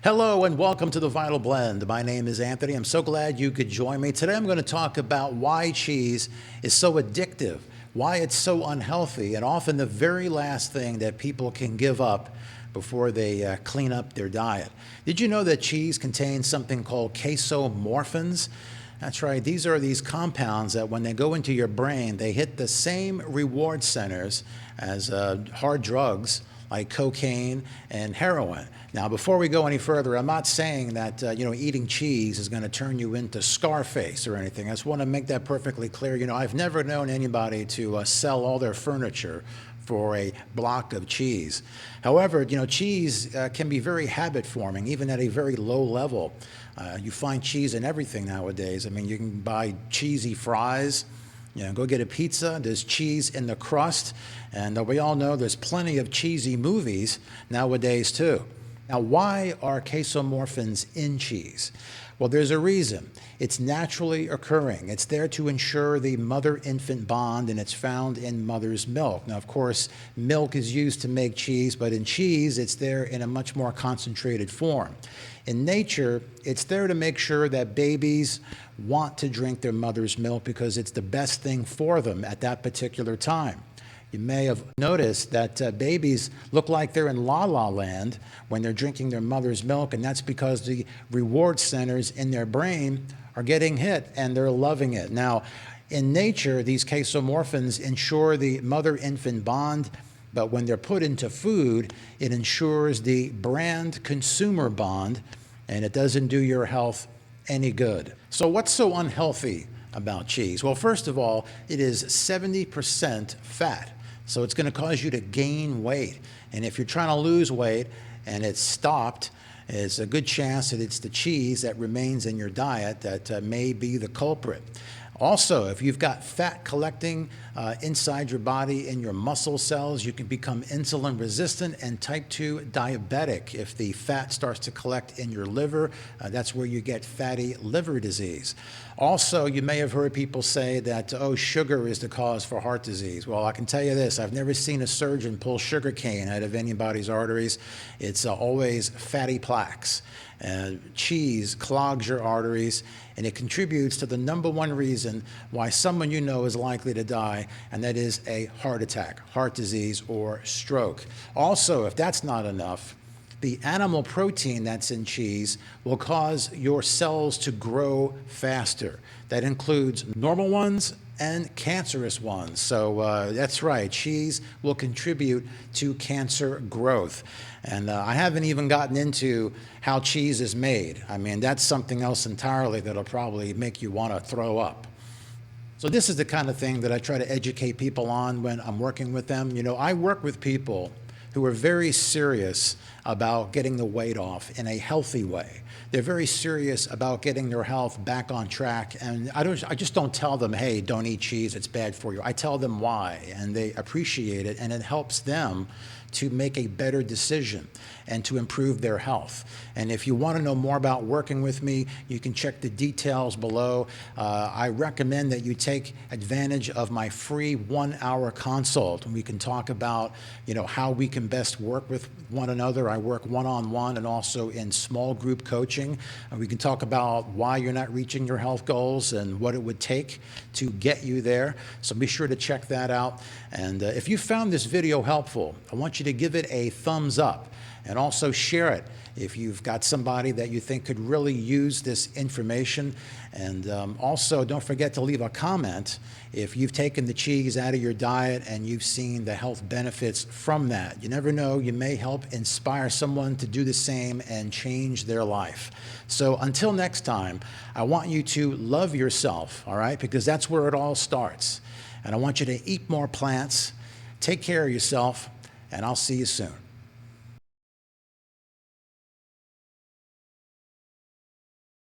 Hello and welcome to the Vital Blend. My name is Anthony. I'm so glad you could join me. Today I'm going to talk about why cheese is so addictive, why it's so unhealthy, and often the very last thing that people can give up before they clean up their diet. Did you know that cheese contains something called CASOMORPHINS? That's right, these are these compounds that when they go into your brain, they hit the same reward centers as hard drugs like cocaine and heroin. Now, before we go any further, I'm not saying that eating cheese is going to turn you into Scarface or anything. I just want to make that perfectly clear. I've never known anybody to sell all their furniture for a block of cheese. However, cheese can be very habit-forming, even at a very low level. You find cheese in everything nowadays. I mean, you can buy cheesy fries. Go get a pizza, there's cheese in the crust, and we all know there's plenty of cheesy movies nowadays too. Now, why are CASOMORPHINs in cheese? Well, there's a reason. It's naturally occurring. It's there to ensure the mother-infant bond, and it's found in mother's milk. Now, of course, milk is used to make cheese, but in cheese, it's there in a much more concentrated form. In nature, it's there to make sure that babies want to drink their mother's milk because it's the best thing for them at that particular time. You may have noticed that babies look like they're in la-la land when they're drinking their mother's milk, and that's because the reward centers in their brain are getting hit and they're loving it. Now, in nature, these CASOMORPHINs ensure the mother-infant bond, but when they're put into food, it ensures the brand-consumer bond, and it doesn't do your health any good. So what's so unhealthy about cheese? Well, first of all, it is 70% fat. So it's going to cause you to gain weight. And if you're trying to lose weight and it's stopped, there's a good chance that it's the cheese that remains in your diet that may be the culprit. Also, if you've got fat collecting inside your body in your muscle cells, you can become insulin resistant and type 2 diabetic. If the fat starts to collect in your liver, that's where you get fatty liver disease. Also, you may have heard people say that, sugar is the cause for heart disease. Well, I can tell you this, I've never seen a surgeon pull sugar cane out of anybody's arteries. It's always fatty plaques. Cheese clogs your arteries, and it contributes to the #1 reason why someone you know is likely to die, and that is a heart attack, heart disease, or stroke. Also, if that's not enough, the animal protein that's in cheese will cause your cells to grow faster. That includes normal ones and cancerous ones. So that's right, cheese will contribute to cancer growth. And I haven't even gotten into how cheese is made. I mean, that's something else entirely that'll probably make you want to throw up. So this is the kind of thing that I try to educate people on when I'm working with them. I work with people who are very serious about getting the weight off in a healthy way. They're very serious about getting their health back on track, and I just don't tell them, hey, don't eat cheese, it's bad for you. I tell them why, and they appreciate it, and it helps them to make a better decision and to improve their health. And if you want to know more about working with me, you can check the details below. I recommend that you take advantage of my free 1-hour consult. We can talk about, how we can best work with one another. I work one-on-one and also in small group coaching. We can talk about why you're not reaching your health goals and what it would take to get you there. So be sure to check that out. And if you found this video helpful, I want you to give it a thumbs up and also share it if you've got somebody that you think could really use this information. And also don't forget to leave a comment if you've taken the cheese out of your diet and you've seen the health benefits from that. You never know, you may help inspire someone to do the same and change their life. So until next time, I want you to love yourself, all right? Because that's where it all starts. And I want you to eat more plants, take care of yourself, and I'll see you soon.